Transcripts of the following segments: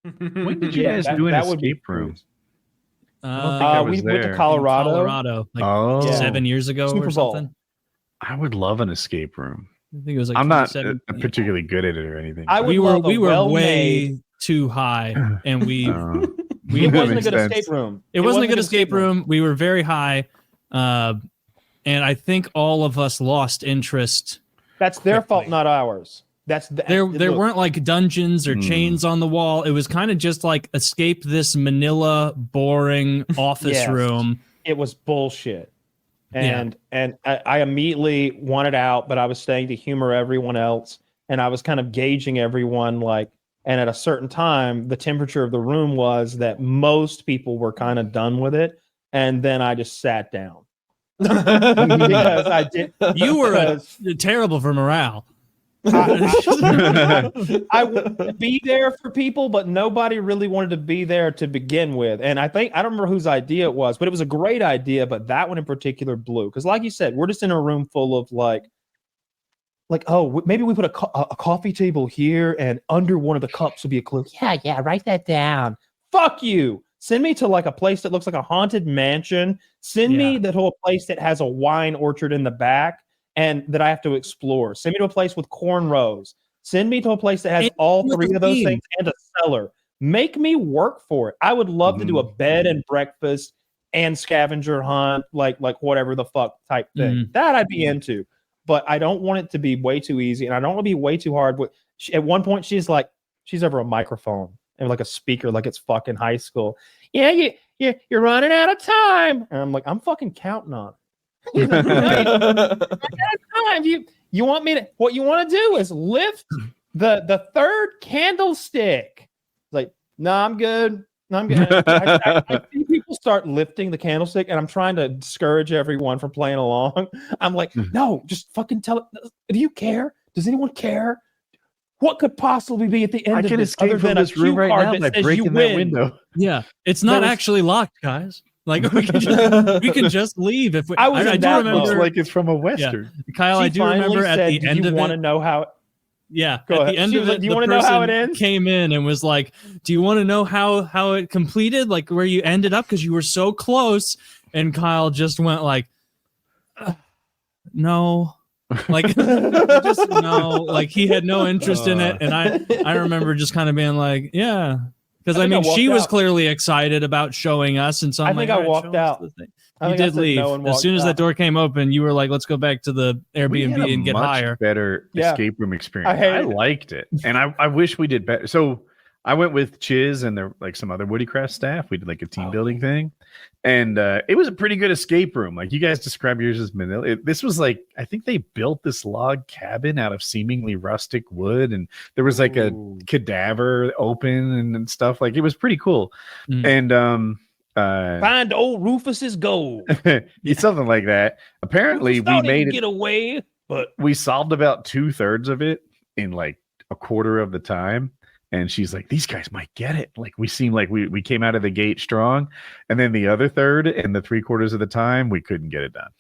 When did you guys do an escape room? I don't think I was we went to there. Colorado, like Oh, 7 years ago Super or Bowl. something. I would love an escape room. I think it was like I'm not 2017. particularly good at it or anything. I would we were love a way well-made- too high, and we It wasn't a good escape room. It wasn't a good escape room. We were very high, and I think all of us lost interest. That's their fault, not ours. There weren't like dungeons or chains on the wall. It was kind of just like escape this Manila boring office room. It was bullshit. And I immediately wanted out, but I was staying to humor everyone else, and I was kind of gauging everyone like. And at a certain time, the temperature of the room was that most people were kind of done with it, and then I just sat down because I did. You were terrible for morale. I would be there for people, but nobody really wanted to be there to begin with. And I don't remember whose idea it was, but it was a great idea. But that one in particular blew because, like you said, we're just in a room full of like, oh, maybe we put a coffee table here, and under one of the cups would be a clue. Yeah, write that down. Fuck you. Send me to like a place that looks like a haunted mansion. Send me to a place that has a wine orchard in the back and that I have to explore. Send me to a place with cornrows. Send me to a place that has all three of those things and a cellar. Make me work for it. I would love to do a bed and breakfast and scavenger hunt, like whatever the fuck type thing. That I'd be into. But I don't want it to be way too easy, and I don't want to be way too hard. At one point, she's over a microphone and like a speaker, like it's fucking high school. Yeah, you're running out of time, and I'm like, I'm fucking counting on it. Time. You want me to? What you want to do is lift the third candlestick. Like, no, I'm good. No, I'm good. I see people start lifting the candlestick, and I'm trying to discourage everyone from playing along. I'm like, no, just fucking tell it. Do you care? Does anyone care? What could possibly be at the end of this other than a cue card that says you win? Window. Yeah, it's not actually locked, guys. Like we can just leave if we. I do remember like it's from a western. Yeah. Kyle, I do remember at the end of it. Want to know how? Yeah, at the end of it, do you want to know how it ends? Came in and was like, "Do you want to know how it completed? Like where you ended up because you were so close." And Kyle just went like, "No." Like just no, like he had no interest in it, and I remember just kind of being like, yeah, because I mean she was clearly excited about showing us, and so I think I walked out. You did leave as soon as that door came open. You were like, let's go back to the Airbnb and get higher. Better escape room experience. I liked it, and I wish we did better. So I went with Chiz and there like some other Woodycraft staff. We did like a team building thing. And it was a pretty good escape room. Like you guys describe yours as Manila. This was like, I think they built this log cabin out of seemingly rustic wood. And there was like a cadaver open and stuff. Like it was pretty cool. And find old Rufus's gold. Something like that. Apparently we made it get away, but we solved about 2/3 of it in like a quarter of the time. And she's like, these guys might get it. Like we seem like we came out of the gate strong. And then the other third and the 3/4 of the time, we couldn't get it done.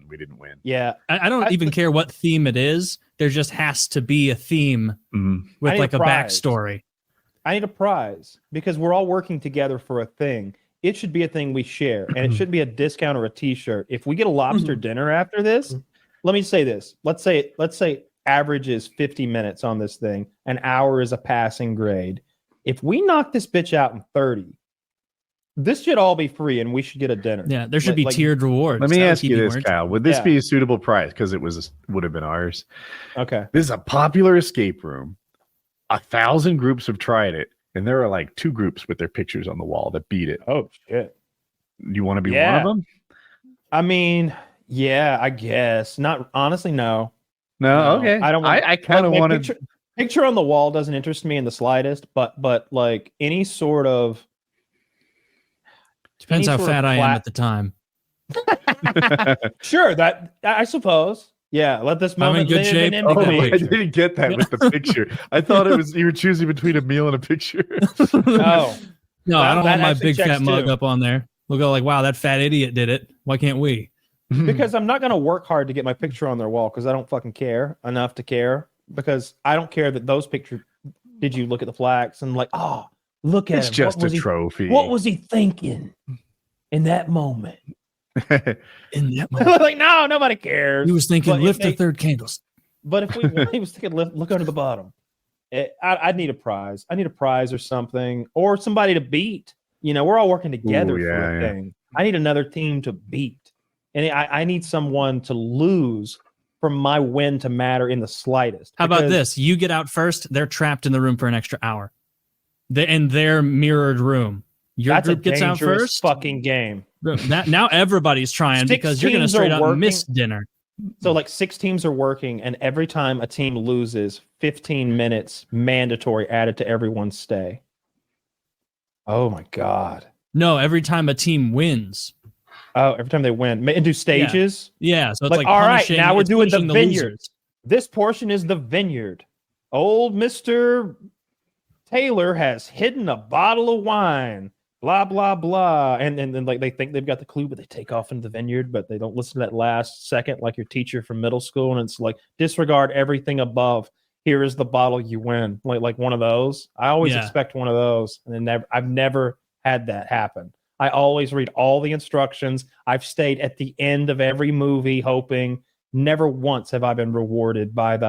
We didn't win. Yeah. I don't even care what theme it is. There just has to be a theme with like a backstory. I need a prize because we're all working together for a thing. It should be a thing we share. And it shouldn't be a discount or a t-shirt. If we get a lobster dinner after this, let me say this. Let's say average is 50 minutes on this thing. An hour is a passing grade. If we knock this bitch out in 30, this should all be free and we should get a dinner. Yeah, there should be tiered rewards. Let me ask you this, Kyle. Would this be a suitable price? Because it would have been ours. Okay. This is a popular escape room. 1,000 groups have tried it. And there are like 2 groups with their pictures on the wall that beat it. Oh, shit. You want to be one of them? I mean, yeah, I guess. Not honestly, no. No, okay. I don't. I kind of want to. Picture on the wall doesn't interest me in the slightest, but like any sort of. Depends how fat I am at the time. Sure, that I suppose. Yeah, let this moment I'm in good shape. I didn't get that with the picture. I thought it was you were choosing between a meal and a picture. Oh, no, I don't have my big fat mug up on there. We'll go like, wow, that fat idiot did it. Why can't we? Because I'm not going to work hard to get my picture on their wall because I don't fucking care enough to care. Because I don't care that those pictures. Did you look at the flags and like, oh, Look at It's him. just a trophy. What was he thinking in that moment? In that moment. Like, no, nobody cares. He was thinking, lift the third candles. But if we won, he was thinking, look under the bottom. I'd need a prize. I need a prize or something, or somebody to beat. You know, we're all working together for a thing. I need another team to beat. And I need someone to lose for my win to matter in the slightest. How about this? You get out first. They're trapped in the room for an extra hour. In their mirrored room. Your group gets out first. Fucking game. Now everybody's trying because you're going to straight up miss dinner. So like 6 teams are working, and every time a team loses, 15 minutes mandatory added to everyone's stay. Oh my God. No, every time a team wins. Oh, every time they win. And do stages? Yeah. So it's like all right, now we're doing the vineyard. Losers. This portion is the vineyard. Old Mr. Taylor has hidden a bottle of wine. Blah, blah, blah. And then like they think they've got the clue, but they take off into the vineyard, but they don't listen to that last second like your teacher from middle school. And it's like, disregard everything above. Here is the bottle you win. Like one of those. I always expect one of those. And then I've never had that happen. I always read all the instructions. I've stayed at the end of every movie hoping. Never once have I been rewarded by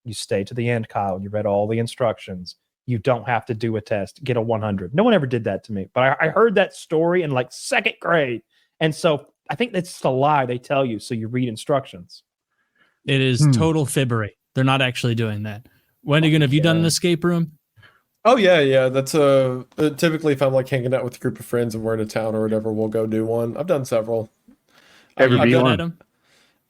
you stay to the end, Kyle. You read all the instructions. You don't have to do a test. Get a 100. No one ever did that to me. But I heard that story in like 2nd grade. And so I think that's just a lie they tell you. So you read instructions. It is total fibbery. They're not actually doing that. Wendigan, have you done an escape room? Oh, yeah. That's typically if I'm like hanging out with a group of friends and we're in a town or whatever, we'll go do one. I've done several. Ever be one?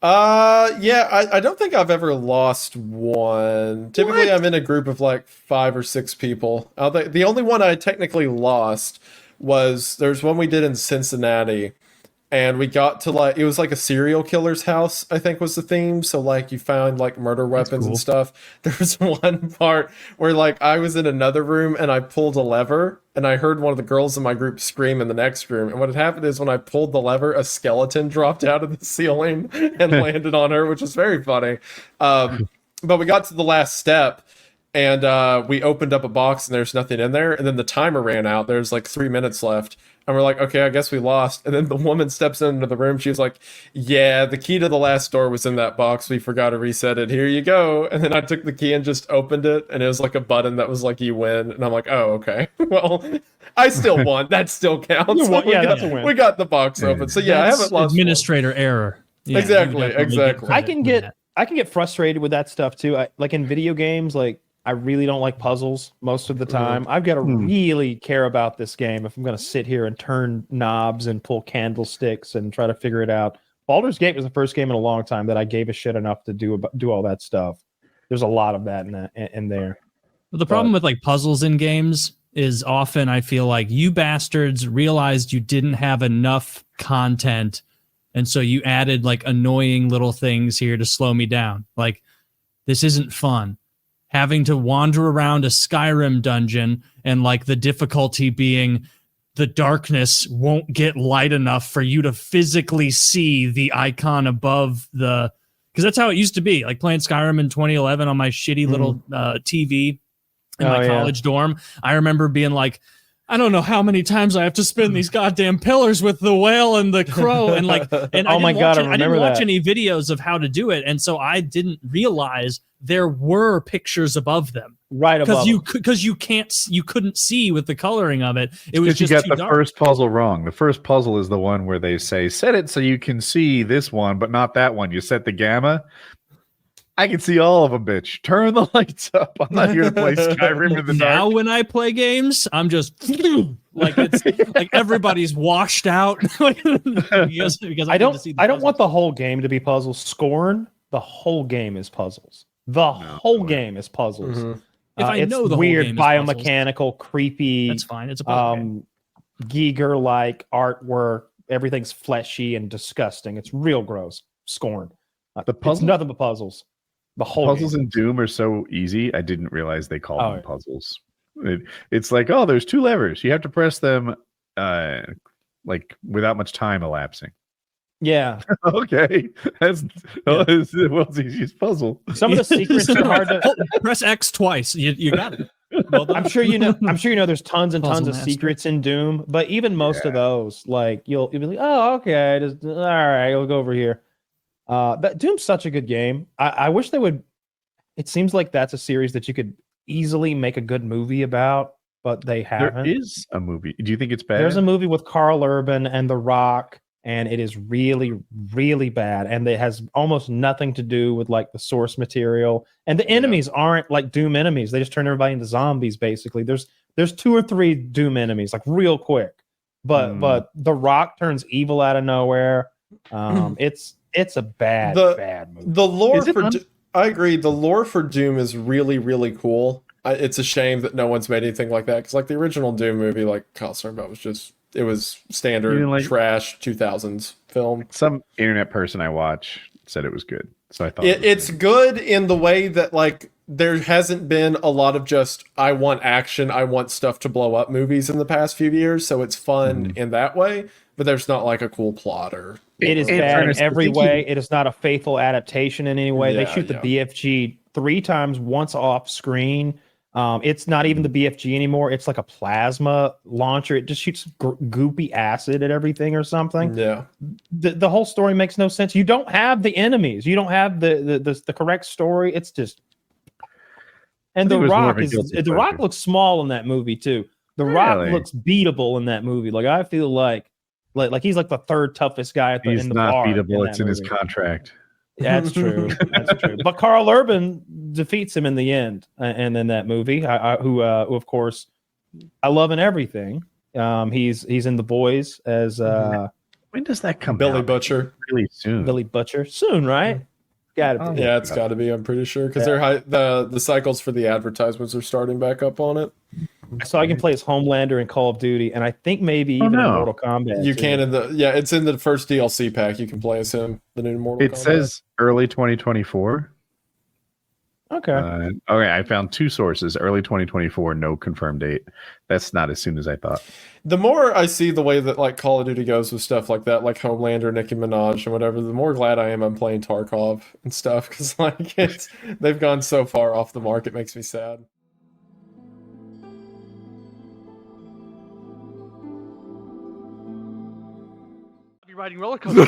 I don't think I've ever lost one. Typically, I'm in a group of like 5 or 6 people. The only one I technically lost was there's one we did in Cincinnati, and we got to like it was like a serial killer's house, I think was the theme. So like you found like murder weapons and stuff. There was one part where like I was in another room and I pulled a lever and I heard one of the girls in my group scream in the next room. And what had happened is when I pulled the lever, a skeleton dropped out of the ceiling and landed on her, which was very funny. But we got to the last step and we opened up a box and there's nothing in there. And then the timer ran out. There's like 3 minutes left. And we're like, okay, I guess we lost. And then the woman steps into the room. She was like, yeah, the key to the last door was in that box. We forgot to reset it. Here you go. And then I took the key and just opened it. And it was like a button that was like, you win. And I'm like, oh, okay. Well, I still won. That still counts. That's a win. We got the box open. So yeah, that's I haven't lost administrator error. Yeah, exactly. I can get frustrated with that stuff too. Like in video games, like I really don't like puzzles most of the time. I've got to really care about this game if I'm going to sit here and turn knobs and pull candlesticks and try to figure it out. Baldur's Gate was the first game in a long time that I gave a shit enough to do all that stuff. There's a lot of that in there. Well, the problem with like puzzles in games is often I feel like you bastards realized you didn't have enough content, and so you added like annoying little things here to slow me down. Like, this isn't fun. Having to wander around a Skyrim dungeon and like the difficulty being the darkness won't get light enough for you to physically see the icon above the, because that's how it used to be. Like playing Skyrim in 2011 on my shitty little TV in my college dorm. I remember being like, I don't know how many times I have to spin these goddamn pillars with the whale and the crow, and like, and I didn't watch any videos of how to do it, and so I didn't realize there were pictures above them, right above, because you couldn't see with the coloring of it. It was just you got the dark. First puzzle wrong. The first puzzle is the one where they say set it so you can see this one, but not that one. You set the gamma. I can see all of them, bitch. Turn the lights up. I'm not here to play Skyrim in the dark. Now when I play games, I'm just like it's like everybody's washed out because I don't want the whole game to be puzzles. Scorn, the whole game is puzzles. The whole game is puzzles. Mm-hmm. If I know the weird whole game biomechanical, puzzles, creepy. That's fine. It's a puzzle game. Giger-like artwork. Everything's fleshy and disgusting. It's real gross. Scorn. It's nothing but puzzles. The whole puzzles game. in Doom are so easy. I didn't realize they called them puzzles. It's like, oh, there's 2 levers. You have to press them like without much time elapsing. Yeah. Okay. That's the world's easiest puzzle. Some of the secrets are hard to press X twice. You got it. I'm sure you know. I'm sure you know. There's tons and tons Puzzle of master. secrets in Doom, but even most of those, like you'll be like, oh, okay, just, all right, we'll go over here. That Doom's such a good game. I wish they would. It seems like that's a series that you could easily make a good movie about, but they haven't. There is a movie. Do you think it's bad? There's a movie with Carl Urban and The Rock, and it is really, really bad. And it has almost nothing to do with like the source material. And the enemies aren't like Doom enemies. They just turn everybody into zombies, basically. There's 2 or 3 Doom enemies, like real quick. But The Rock turns evil out of nowhere. It's a bad movie. The lore for I agree. The lore for Doom is really, really cool. It's a shame that no one's made anything like that, because like the original Doom movie, like Kyle's talking about, it was standard trash 2000s film. Some internet person I watch said it was good, so I thought it's good in the way that like there hasn't been a lot of just I want action, I want stuff to blow up movies in the past few years, so it's fun in that way. But there's not like a cool plot or. It is bad in every way. It is not a faithful adaptation in any way. They shoot the BFG 3 times, once off screen. It's not even the BFG anymore. It's like a plasma launcher. It just shoots goopy acid at everything or something. Yeah. The whole story makes no sense. You don't have the enemies. You don't have the correct story. It's just. And The Rock looks small in that movie too. The Rock looks beatable in that movie. Like I feel like he's like the 3rd toughest guy in the bar. He's not beatable. It's in his contract. That's true. That's true. But Carl Urban defeats him in the end, and in that movie, who of course I love in everything. He's in The Boys as when does that come? Billy out? Butcher. Really soon. Billy Butcher soon, right? Got it. Yeah, it's got to be. I'm pretty sure because the cycles for the advertisements are starting back up on it. So I can play as Homelander in Call of Duty, and I think maybe even in Mortal Kombat. You can it's in the first DLC pack. You can play as him. The new Mortal Kombat. It says early 2024. Okay. Okay, I found 2 sources. Early 2024, no confirmed date. That's not as soon as I thought. The more I see the way that like Call of Duty goes with stuff like that, like Homelander, Nicki Minaj, and whatever, the more glad I am I'm playing Tarkov and stuff, because like they've gone so far off the mark. It makes me sad. Riding roller coaster.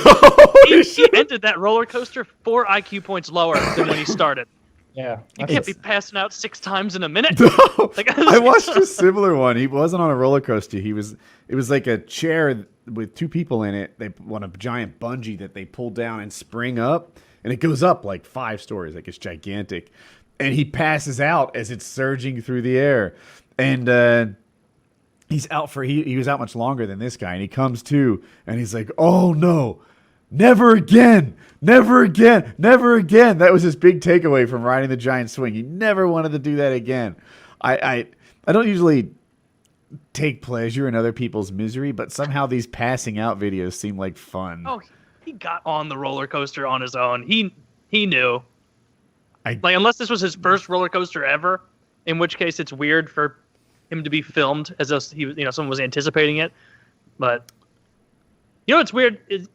He ended that roller coaster 4 IQ points lower than when he started. Yeah, you can't be passing out 6 times in a minute. No, I watched a similar one. He wasn't on a roller coaster. It was like a chair with 2 people in it. They want a giant bungee that they pull down and spring up, and it goes up like 5 stories. Like it's gigantic, and he passes out as it's surging through the air, and he's out for he was out much longer than this guy, and he comes to, and he's like, "Oh no, never again, never again, never again." That was his big takeaway from riding the giant swing. He never wanted to do that again. I don't usually take pleasure in other people's misery, but somehow these passing out videos seem like fun. Oh, he got on the roller coaster on his own. He knew. Unless this was his first roller coaster ever, in which case it's weird for him to be filmed as though someone was anticipating it. But what's weird is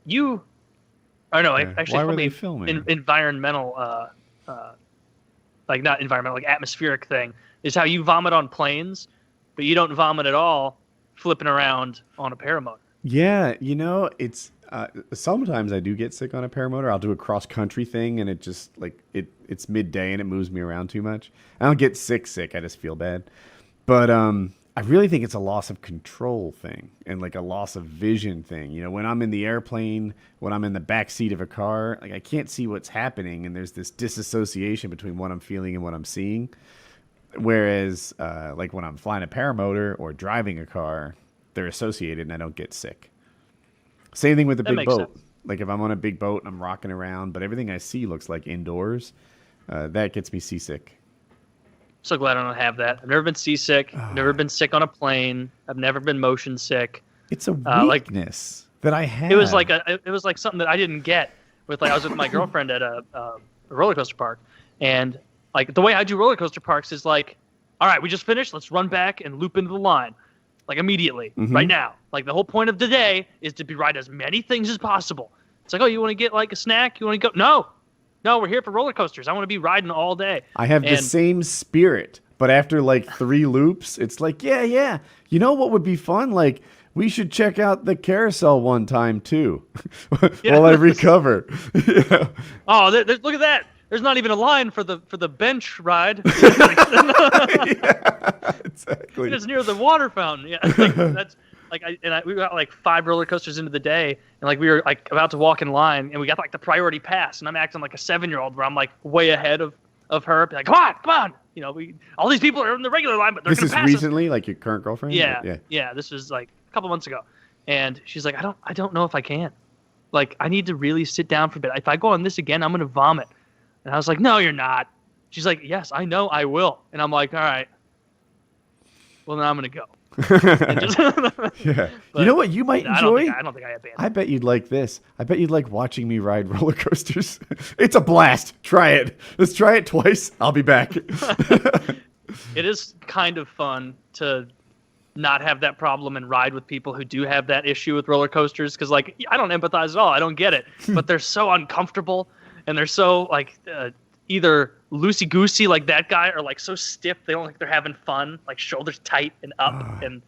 actually why were they filming? Environmental not environmental, like atmospheric thing is how you vomit on planes, but you don't vomit at all flipping around on a paramotor. Yeah, it's sometimes I do get sick on a paramotor. I'll do a cross country thing, and it just it's midday and it moves me around too much. I don't get sick. I just feel bad. But I really think it's a loss of control thing and like a loss of vision thing. When I'm in the airplane, when I'm in the back seat of a car, like I can't see what's happening, and there's this disassociation between what I'm feeling and what I'm seeing. Whereas like when I'm flying a paramotor or driving a car, they're associated and I don't get sick. Same thing with a big boat. Sense. Like if I'm on a big boat and I'm rocking around, but everything I see looks like indoors, that gets me seasick. So glad I don't have that. I've never been seasick. I've never been sick on a plane. I've never been motion sick. It's a weakness that I have. It was like something that I didn't get with I was with my girlfriend at a roller coaster park, and like the way I do roller coaster parks is like, all right, we just finished. Let's run back and loop into the line, like immediately, right now. Like the whole point of the day is to ride as many things as possible. It's like, oh, you want to get like a snack? You want to go? No, we're here for roller coasters. I want to be riding all day. I have the same spirit But after like 3 loops, it's like, yeah. You know what would be fun? Like, we should check out the carousel one time too, while I recover. Yeah. Oh, look at that! There's not even a line for the bench ride. Yeah, exactly. It's near the water fountain. Yeah, that's like we got like 5 roller coasters into the day, and like we were like about to walk in line, and we got like the priority pass, and I'm acting like a 7-year-old where I'm like way ahead of her, be like, come on, you know, all these people are in the regular line, but they're this gonna is pass recently, us. like your current girlfriend. Yeah. This was like a couple months ago, and she's like, I don't know if I can. Like, I need to really sit down for a bit. If I go on this again, I'm gonna vomit. And I was like, no, you're not. She's like, yes, I know I will. And I'm like, all right. Well, then I'm gonna go. Yeah. You know what you might enjoy? I don't think I abandoned. I bet you'd like this. I bet you'd like watching me ride roller coasters. It's a blast. Try it. Let's try it twice. I'll be back. It is kind of fun to not have that problem and ride with people who do have that issue with roller coasters, because like I don't empathize at all. I don't get it. But they're so uncomfortable, and they're so like either loosey-goosey like that guy, or like so stiff they don't think they're having fun, like shoulders tight and up and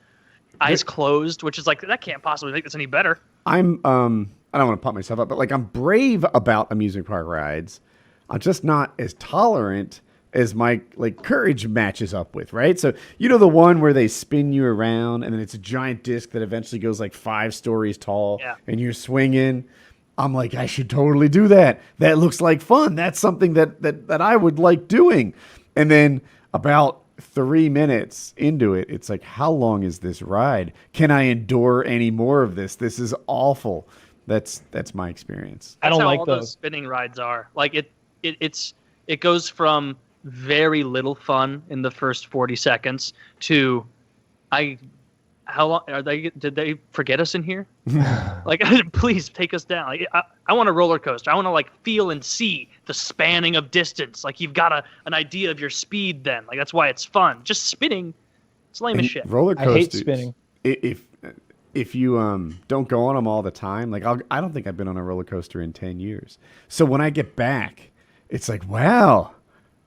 eyes closed, which is like, that can't possibly make this any better. I'm I don't want to pump myself up, but like I'm brave about amusement park rides. I'm just not as tolerant as my like courage matches up with, right? So you know the one where they spin you around and then it's a giant disc that eventually goes like 5 stories tall, and you're swinging. I'm like, I should totally do that. That looks like fun. That's something that I would like doing. And then about 3 minutes into it, it's like, how long is this ride? Can I endure any more of this? This is awful. That's my experience. I don't like those spinning rides are. Like it goes from very little fun in the first 40 seconds to how long are they? Did they forget us in here? Like, please take us down. Like, I want a roller coaster. I want to like feel and see the spanning of distance. Like, you've got an idea of your speed. Then, like, that's why it's fun. Just spinning, it's lame as shit. Roller coasters. I hate spinning. If you don't go on them all the time, like I don't think I've been on a roller coaster in 10 years. So when I get back, it's like, wow,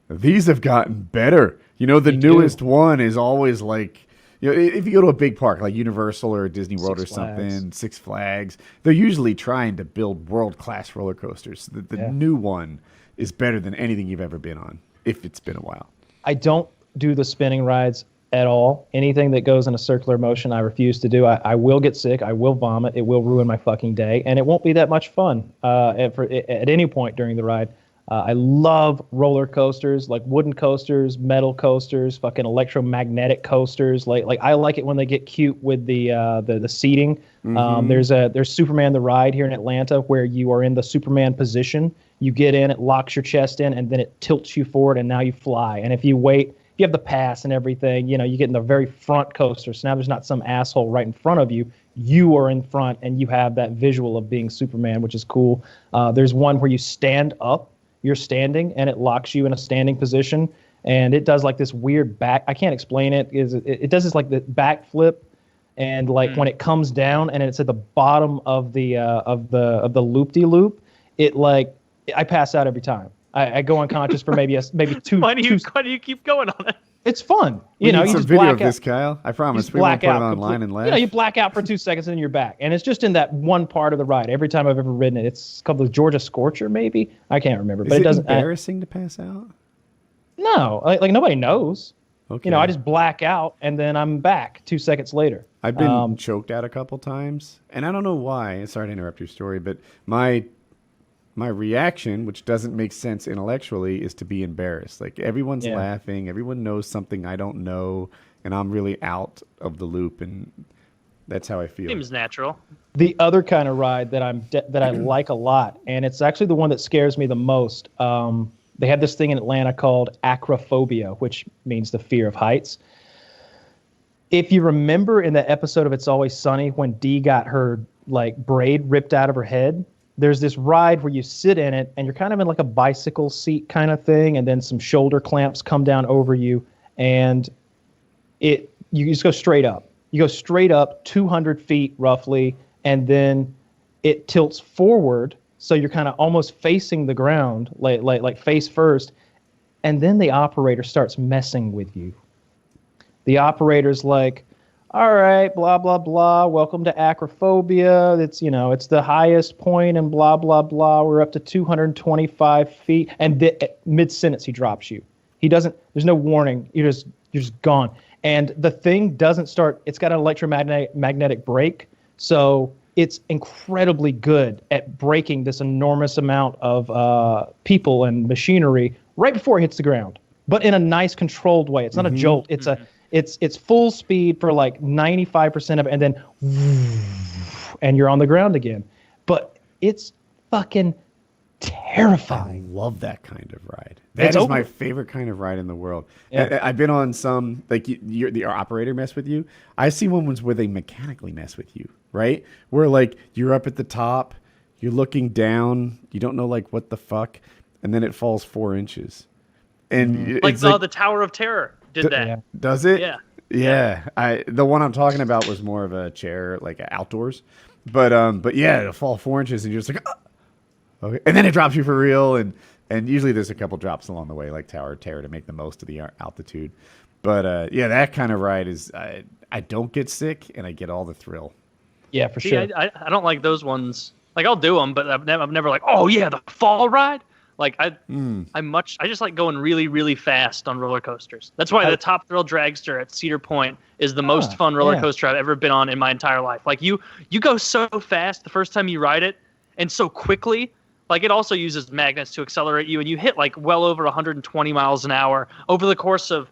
these have gotten better. You know, the newest one is always like. You know, if you go to a big park like Universal or Disney World or something, Six Flags, they're usually trying to build world-class roller coasters. The new one is better than anything you've ever been on, if it's been a while. I don't do the spinning rides at all. Anything that goes in a circular motion, I refuse to do. I will get sick. I will vomit. It will ruin my fucking day, and it won't be that much fun at any point during the ride. I love roller coasters, like wooden coasters, metal coasters, fucking electromagnetic coasters. Like I like it when they get cute with the seating. Mm-hmm. There's Superman the Ride here in Atlanta where you are in the Superman position. You get in, it locks your chest in, and then it tilts you forward, and now you fly. And if you wait, if you have the pass and everything, you know, you get in the very front coaster. So now there's not some asshole right in front of you. You are in front, and you have that visual of being Superman, which is cool. There's one where you stand up. You're standing, and it locks you in a standing position, and it does like this weird back. I can't explain it. It does this like the back flip, and like when it comes down and it's at the bottom of the loop-de-loop, it like I pass out every time. I go unconscious for maybe two. Why do you keep going on it? It's fun. You know, need some video of this, Kyle. I promise we won't put it online and laugh. You know, you black out for 2 seconds and then you're back. And it's just in that one part of the ride. Every time I've ever ridden it, it's called the Georgia Scorcher, maybe. I can't remember. But it doesn't. Embarrassing to pass out? No, like nobody knows. Okay. You know, I just black out and then I'm back 2 seconds later. I've been choked out a couple times, and I don't know why. Sorry to interrupt your story, but my reaction, which doesn't make sense intellectually, is to be embarrassed. Like everyone's laughing, everyone knows something I don't know, and I'm really out of the loop, and that's how I feel. Seems natural. The other kind of ride that I like a lot, and it's actually the one that scares me the most. They have this thing in Atlanta called acrophobia, which means the fear of heights. If you remember in the episode of It's Always Sunny when Dee got her like braid ripped out of her head, there's this ride where you sit in it and you're kind of in like a bicycle seat kind of thing, and then some shoulder clamps come down over you, and you just go straight up. You go straight up 200 feet roughly, and then it tilts forward, so you're kind of almost facing the ground, like face first. And then the operator starts messing with you. The operator's like, all right, blah, blah, blah. Welcome to acrophobia. It's the highest point and blah, blah, blah. We're up to 225 feet. And mid-sentence, he drops you. There's no warning. You're just gone. And the thing doesn't start, it's got an electromagnetic brake. So it's incredibly good at breaking this enormous amount of people and machinery right before it hits the ground, but in a nice controlled way. It's not a jolt. It's full speed for like 95% of it, and then and you're on the ground again. But it's fucking terrifying. I love that kind of ride. That is my favorite kind of ride in the world. Yeah. I've been on some, like the operator mess with you. I see ones where they mechanically mess with you, right? Where like you're up at the top, you're looking down, you don't know like what the fuck, and then it falls 4 inches. And like the Tower of Terror did that. Yeah. Does it? Yeah. Yeah. The one I'm talking about was more of a chair, like outdoors. But yeah, it'll fall 4 inches and you're just like, oh. Okay. And then it drops you for real. And usually there's a couple drops along the way, like Tower of Terror, to make the most of the altitude. But yeah, that kind of ride is, I don't get sick and I get all the thrill. Yeah, for sure. I don't like those ones. Like I'll do them, but I've never like, oh yeah, the fall ride. Like I just like going really, really fast on roller coasters. That's why the Top Thrill Dragster at Cedar Point is the most fun roller coaster I've ever been on in my entire life. Like you go so fast the first time you ride it, and so quickly. Like it also uses magnets to accelerate you, and you hit like well over 120 miles an hour over the course of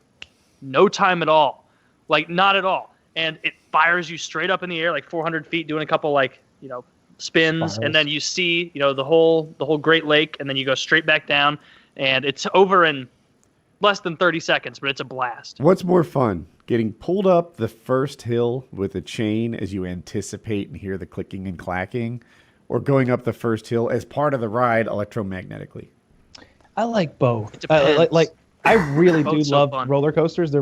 no time at all. Like not at all. And it fires you straight up in the air, like 400 feet, doing a couple spins, and then you see the whole Great Lake, and then you go straight back down, and it's over in less than 30 seconds, but it's a blast. What's more fun, getting pulled up the first hill with a chain as you anticipate and hear the clicking and clacking, or going up the first hill as part of the ride electromagnetically? I like both. I really do love fun. roller coasters.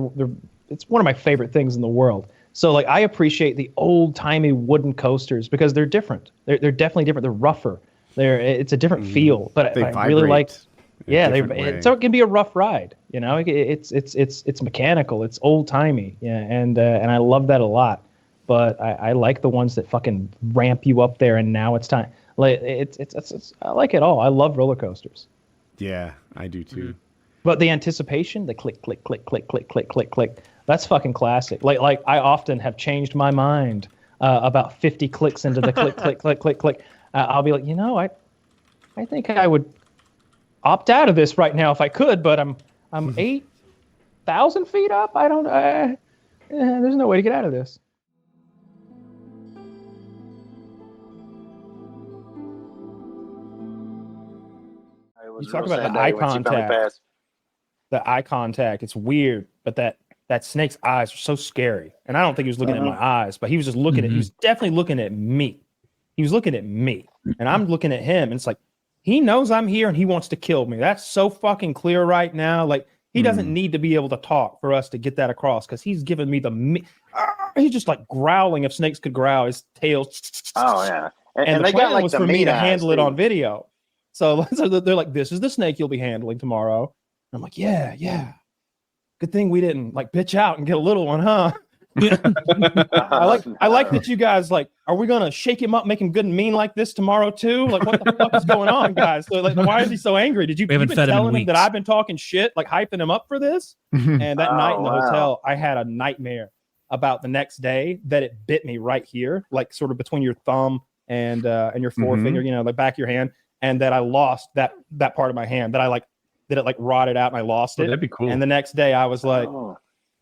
It's one of my favorite things in the world. So like I appreciate the old timey wooden coasters because they're different. They're definitely different. They're rougher. it's a different feel. But I really like. Yeah, so it can be a rough ride. It's mechanical. It's old timey. Yeah, and I love that a lot. But I like the ones that fucking ramp you up there, and now it's time. Like I like it all. I love roller coasters. Yeah, I do too. Mm-hmm. But the anticipation, the click, click, click, click, click, click, click, click. That's fucking classic. Like I often have changed my mind about 50 clicks into the click, click, click, click, click. I'll be like, I think I would opt out of this right now if I could, but I'm 8,000 feet up. I don't. There's no way to get out of this. You talk about the eye contact. The eye contact, it's weird, but that snake's eyes are so scary. And I don't think he was looking at my eyes, but he was just looking at. He was definitely looking at me. He was looking at me, and I'm looking at him. And it's like he knows I'm here, and he wants to kill me. That's so fucking clear right now. Like he doesn't need to be able to talk for us to get that across, because he's giving me the. He's just like growling. If snakes could growl, his tail. Oh yeah, and the plan was for me to handle it on video. So they're like, "This is the snake you'll be handling tomorrow." I'm like, yeah. Good thing we didn't like bitch out and get a little one, huh? I like that you guys like. Are we gonna shake him up, make him good and mean like this tomorrow too? Like, what the fuck is going on, guys? So like, why is he so angry? Did you been telling him that I've been talking shit, like hyping him up for this? And that night in the hotel, I had a nightmare about the next day that it bit me right here, like sort of between your thumb and your forefinger, like back of your hand, and that I lost that part of my hand that it rotted out and I lost it. That'd be cool. And the next day I was like,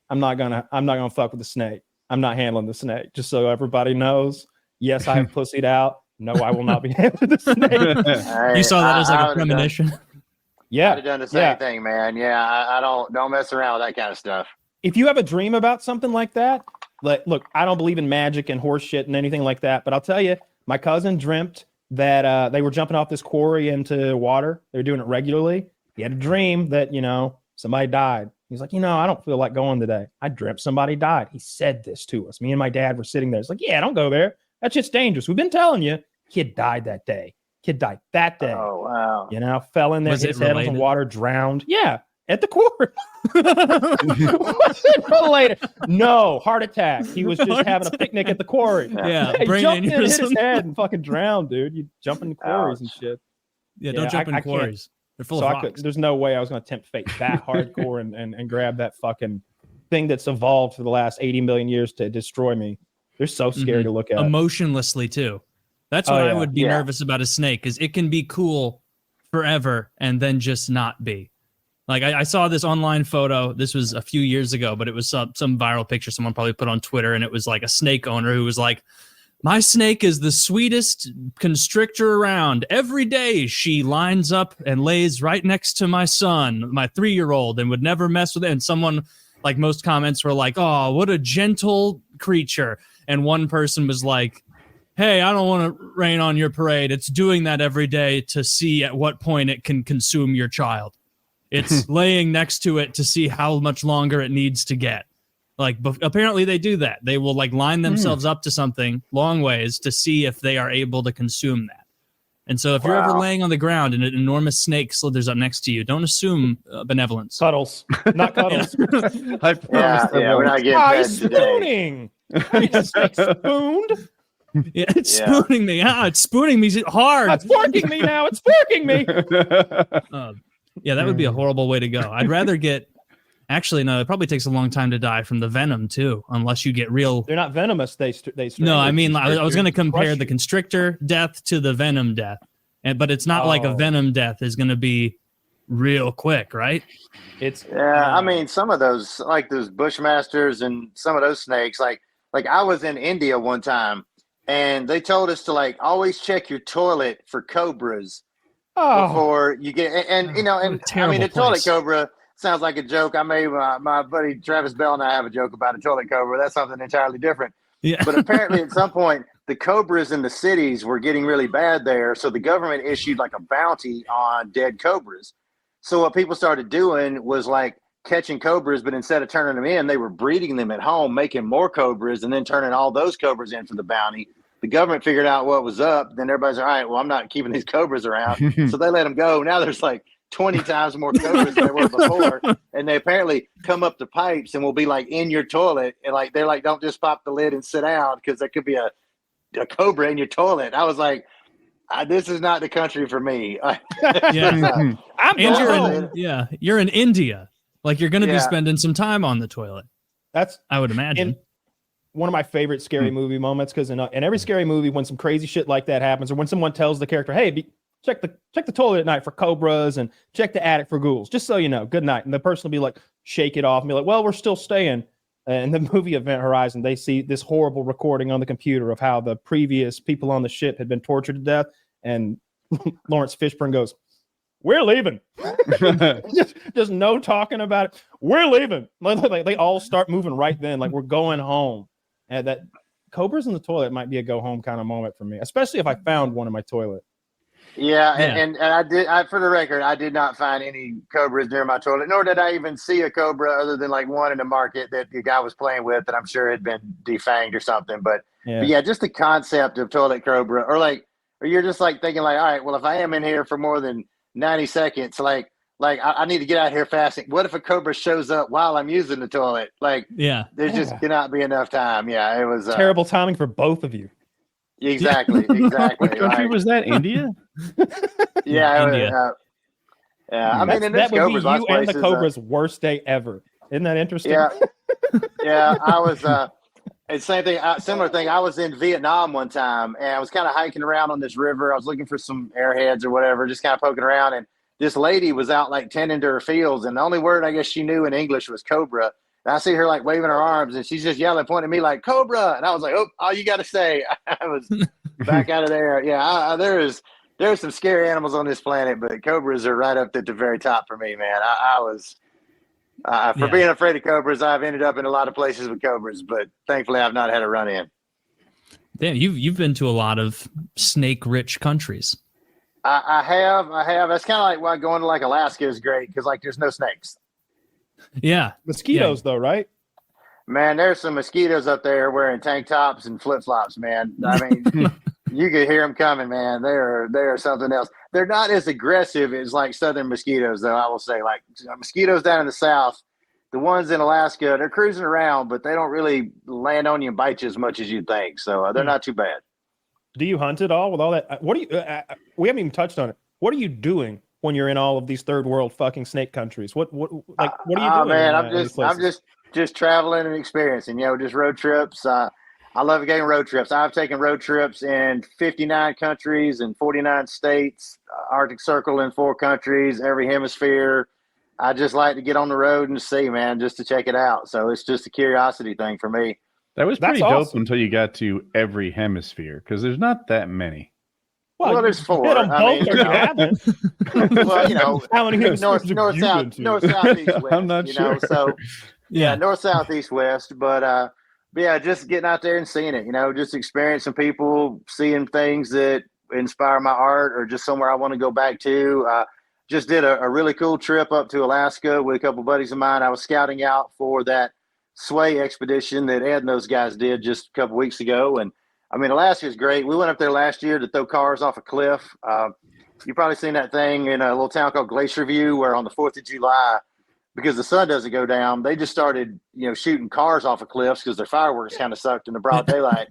I'm not gonna fuck with the snake. I'm not handling the snake. Just so everybody knows. Yes, I have pussied out. No, I will not be handling the snake. You saw that as like a premonition. Yeah. I'd have done the same thing, man. Yeah, I don't mess around with that kind of stuff. If you have a dream about something like that, like, look, I don't believe in magic and horse shit and anything like that, but I'll tell you, my cousin dreamt that they were jumping off this quarry into water. They were doing it regularly. He had a dream that, somebody died. He's like, I don't feel like going today. I dreamt somebody died. He said this to us. Me and my dad were sitting there. It's like, yeah, don't go there. That shit's dangerous. We've been telling you. Kid died that day. Kid died that day. Oh, wow. Fell in there, his head was in water, drowned. Yeah. At the quarry. Was it related? No, heart attack. He was just having a picnic at the quarry. Yeah, He brain jumped in, hit his aneurysm. head, and fucking drowned, dude. You jump in quarries and shit. Yeah, don't jump in I can't. quarries. They're full So of I rocks. could. There's no way I was going to tempt fate that hardcore and grab that fucking thing that's evolved for the last 80 million years to destroy me. They're so scary to look at. Emotionlessly too. That's what I would be nervous about a snake, is it can be cool forever and then just not be. Like I saw this online photo. This was a few years ago, but it was some viral picture someone probably put on Twitter, and it was like a snake owner who was like, my snake is the sweetest constrictor around. Every day she lines up and lays right next to my son, my 3-year-old, and would never mess with it. And someone, like, most comments were like, oh, what a gentle creature. And one person was like, hey, I don't want to rain on your parade. It's doing that every day to see at what point it can consume your child. It's laying next to it to see how much longer it needs to get. Like, apparently they do that. They will like line themselves up to something long ways to see if they are able to consume that. And so if you're ever laying on the ground and an enormous snake slithers up next to you, don't assume benevolence. Cuddles, not cuddles. I promise. we're not getting He's past today. spooning. He's like spooned. Yeah, it's spooning me. It's spooning me hard. It's forking me now. It's forking me. Yeah, that would be a horrible way to go. I'd rather get. Actually, no. It probably takes a long time to die from the venom too, unless you get real. They're not venomous. They No, I mean, I was going to compare the you. constrictor death to the venom death, but it's not like a venom death is going to be real quick, right? It's I mean, some of those, like those bushmasters and some of those snakes, like I was in India one time, and they told us to like always check your toilet for cobras before you get, and you know, and I mean, the toilet cobra sounds like a joke. I made my buddy Travis Bell and I have a joke about a toilet cobra. That's something entirely different. Yeah. But apparently at some point, the cobras in the cities were getting really bad there. So the government issued like a bounty on dead cobras. So what people started doing was like catching cobras, but instead of turning them in, they were breeding them at home, making more cobras, and then turning all those cobras in for the bounty. The government figured out what was up. Then everybody's all right, well, I'm not keeping these cobras around. So they let them go. Now there's like 20 times more cobras than there were before, and they apparently come up the pipes and will be like in your toilet, and like they're like, don't just pop the lid and sit down because there could be a cobra in your toilet. I was like, this is not the country for me. Yeah, you're in India, like you're going to be spending some time on the toilet. That's I would imagine. One of my favorite scary movie moments, because in every scary movie, when some crazy shit like that happens, or when someone tells the character, hey, check the toilet at night for cobras and check the attic for ghouls, just so you know, good night. And the person will be like, shake it off and be like, well, we're still staying. And the movie Event Horizon, they see this horrible recording on the computer of how the previous people on the ship had been tortured to death. And Lawrence Fishburne goes, we're leaving. just no talking about it. We're leaving. Like, they all start moving right then. Like, we're going home. And that cobras in the toilet might be a go home kind of moment for me, especially if I found one in my toilet. And for the record, I did not find any cobras near my toilet, nor did I even see a cobra other than like one in the market that the guy was playing with that I'm sure had been defanged or something. But just the concept of toilet cobra, or you're just like thinking like, all right, well, if I am in here for more than 90 seconds, like I need to get out here fast. What if a cobra shows up while I'm using the toilet? There's just cannot be enough time. Yeah, it was terrible timing for both of you. Exactly. What country was that? India? India. I mean, in this that would be cobras, you and the cobra's worst day ever. Isn't that interesting? I was. Same thing, similar thing. I was in Vietnam one time, and I was kind of hiking around on this river. I was looking for some airheads or whatever, just kind of poking around. And this lady was out like tending to her fields, and the only word I guess she knew in English was cobra. And I see her like waving her arms, and she's just yelling, pointing at me like cobra. And I was like, oh, you got to say. I was back out of there. Yeah, there's some scary animals on this planet, but cobras are right up at the very top for me, man. I was being afraid of cobras. I've ended up in a lot of places with cobras, but thankfully I've not had a run in. Damn, you've been to a lot of snake-rich countries. I have. That's kind of like why going to like Alaska is great, because like there's no snakes. Yeah. Mosquitoes, though, right? Man, there's some mosquitoes up there wearing tank tops and flip-flops, man. I mean, you could hear them coming, man. They are something else. they're not as aggressive as like southern mosquitoes, though. I will say, like mosquitoes down in the south, the ones in Alaska, they're cruising around, but they don't really land on you and bite you as much as you'd think. So they're not too bad. Do you hunt at all with all that? What do you? We haven't even touched on it. What are you doing when you're in all of these third world fucking snake countries? What are you doing? Man, I'm just traveling and experiencing. Just road trips. I love getting road trips. I've taken road trips in 59 countries and 49 states, Arctic Circle in 4 countries, every hemisphere. I just like to get on the road and see, man, just to check it out. So it's just a curiosity thing for me. That was pretty dope awesome. until you got to every hemisphere, because there's not that many. Well, there's 4. How many north, south, east, west. I'm not sure. So north, south, east, west. But yeah, just getting out there and seeing it. Just experiencing people, seeing things that inspire my art, or just somewhere I want to go back to. Just did a really cool trip up to Alaska with a couple buddies of mine. I was scouting out for that Sway expedition that Ed and those guys did just a couple weeks ago. And I mean, Alaska is great. We went up there last year to throw cars off a cliff. You've probably seen that thing in a little town called Glacier View, where on the 4th of July, because the sun doesn't go down, they just started, shooting cars off of cliffs because their fireworks kind of sucked in the broad daylight.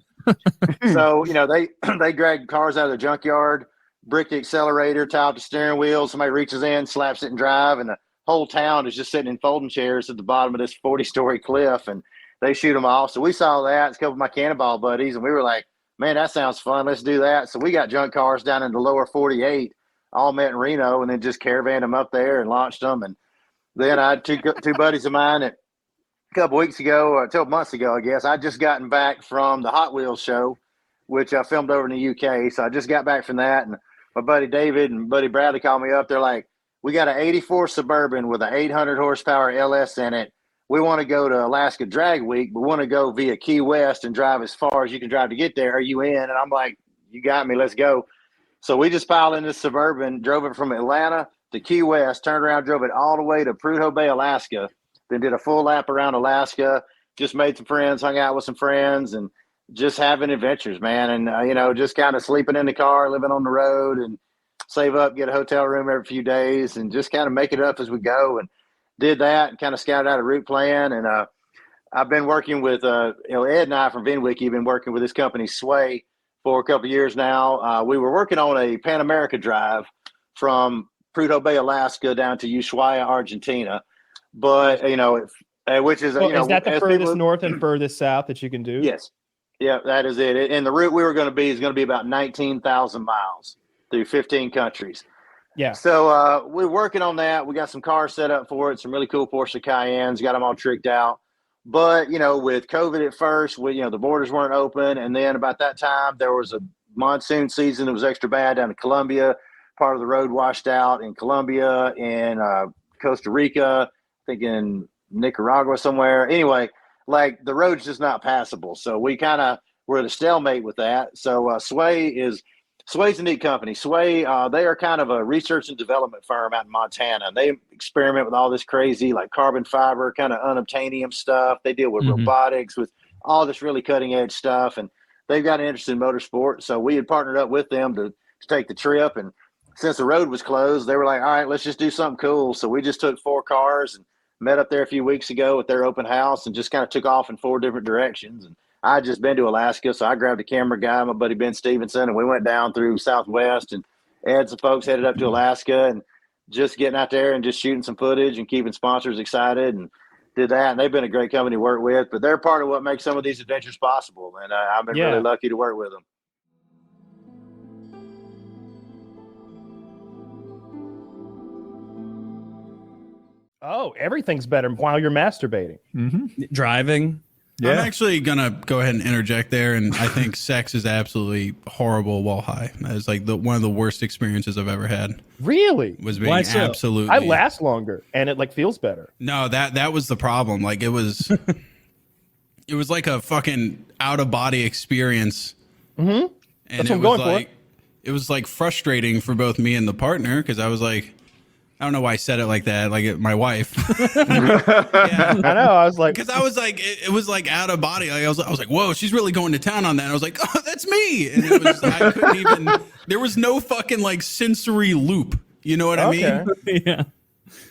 So, they dragged cars out of the junkyard, brick the accelerator, tie up the steering wheel. Somebody reaches in, slaps it and drive, and the whole town is just sitting in folding chairs at the bottom of this 40-story cliff, and they shoot them off. So we saw that. It's a couple of my cannonball buddies, and we were like, man, that sounds fun. Let's do that. So we got junk cars down in the lower 48, all met in Reno, and then just caravanned them up there and launched them. And then I had two buddies of mine that a couple weeks ago, or 12 months ago, I guess, I just gotten back from the Hot Wheels show, which I filmed over in the UK. So I just got back from that, and my buddy David and buddy Bradley called me up. They're like, we got an 84 Suburban with an 800 horsepower LS in it. We want to go to Alaska Drag Week, but we want to go via Key West and drive as far as you can drive to get there. Are you in? And I'm like, you got me. Let's go. So we just piled in this Suburban, drove it from Atlanta to Key West, turned around, drove it all the way to Prudhoe Bay, Alaska, then did a full lap around Alaska, just made some friends, hung out with some friends, and just having adventures, man. And, just kind of sleeping in the car, living on the road, and save up, get a hotel room every few days, and just kind of make it up as we go. And did that and kind of scouted out a route plan. And I've been working with, Ed and I from VinWiki have been working with this company, Sway, for a couple of years now. We were working on a Pan America drive from Prudhoe Bay, Alaska, down to Ushuaia, Argentina. But, which is, is that the furthest north and furthest south that you can do? Yes. Yeah, that is it. And the route we were going to be is going to be about 19,000 miles through 15 countries. Yeah. So we're working on that. We got some cars set up for it, some really cool Porsche Cayennes, got them all tricked out. But, with COVID at first, the borders weren't open. And then about that time, there was a monsoon season that was extra bad down in Colombia. Part of the road washed out in Colombia, in Costa Rica, I think in Nicaragua somewhere. Anyway, like the road's just not passable. So we kind of were at a stalemate with that. So Sway's a neat company. Sway, they are kind of a research and development firm out in Montana. They experiment with all this crazy like carbon fiber, kind of unobtainium stuff. They deal with robotics, with all this really cutting edge stuff. And they've got an interest in motorsport. So we had partnered up with them to take the trip. And since the road was closed, they were like, all right, let's just do something cool. So we just took 4 cars and met up there a few weeks ago at their open house and just kind of took off in 4 different directions. And I had just been to Alaska, so I grabbed a camera guy, my buddy Ben Stevenson, and we went down through Southwest, and Ed, some folks headed up to Alaska, and just getting out there and just shooting some footage and keeping sponsors excited, and did that. And they've been a great company to work with, but they're part of what makes some of these adventures possible, and I've been really lucky to work with them. Oh, everything's better while you're masturbating. Mm-hmm. Driving. Yeah. I'm actually going to go ahead and interject there. And I think sex is absolutely horrible while high. It's like one of the worst experiences I've ever had. Really? Was being absolutely. I last longer and it like feels better. No, that was the problem. Like it was, it was like a fucking out of body experience. Mm-hmm. And that's what I'm going for. It was like frustrating for both me and the partner. Cause I was like, I don't know why I said it like that, like my wife. I know. I was like, because I was like, it was like out of body. Like I was like, whoa, she's really going to town on that. And I was like, oh, that's me. And it was, I couldn't even. There was no fucking like sensory loop. You know what I mean? Yeah.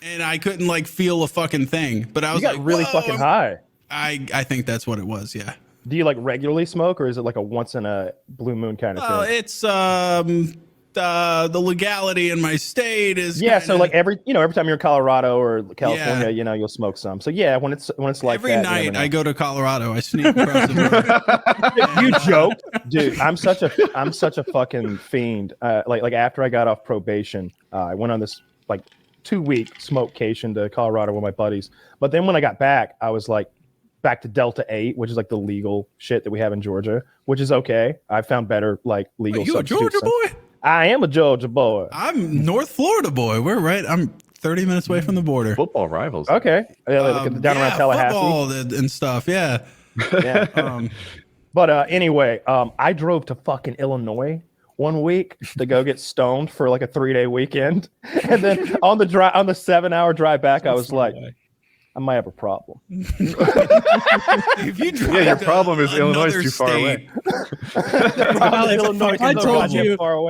And I couldn't like feel a fucking thing. But I was like, really fucking high. I think that's what it was. Yeah. Do you like regularly smoke, or is it like a once in a blue moon kind of thing? It's the legality in my state is so like every time you're in Colorado or California, you'll smoke some. So yeah, when it's like every that, night I go to Colorado, I sneak across the border. You joke, dude. I'm such a fucking fiend. Like after I got off probation, I went on this like 2-week smokecation to Colorado with my buddies. But then when I got back, I was like back to Delta 8, which is like the legal shit that we have in Georgia, which is okay. I found better like legal. You a Georgia boy? I am a Georgia boy. I'm North Florida boy. We're right. I'm 30 minutes away from the border. Football rivals. Okay. Down around Tallahassee. Football and stuff. Yeah. Yeah. But anyway, I drove to fucking Illinois one week to go get stoned for like a 3-day weekend. And then on the 7-hour drive back, I was like, I might have a problem. If you drive your problem is Illinois is too far away.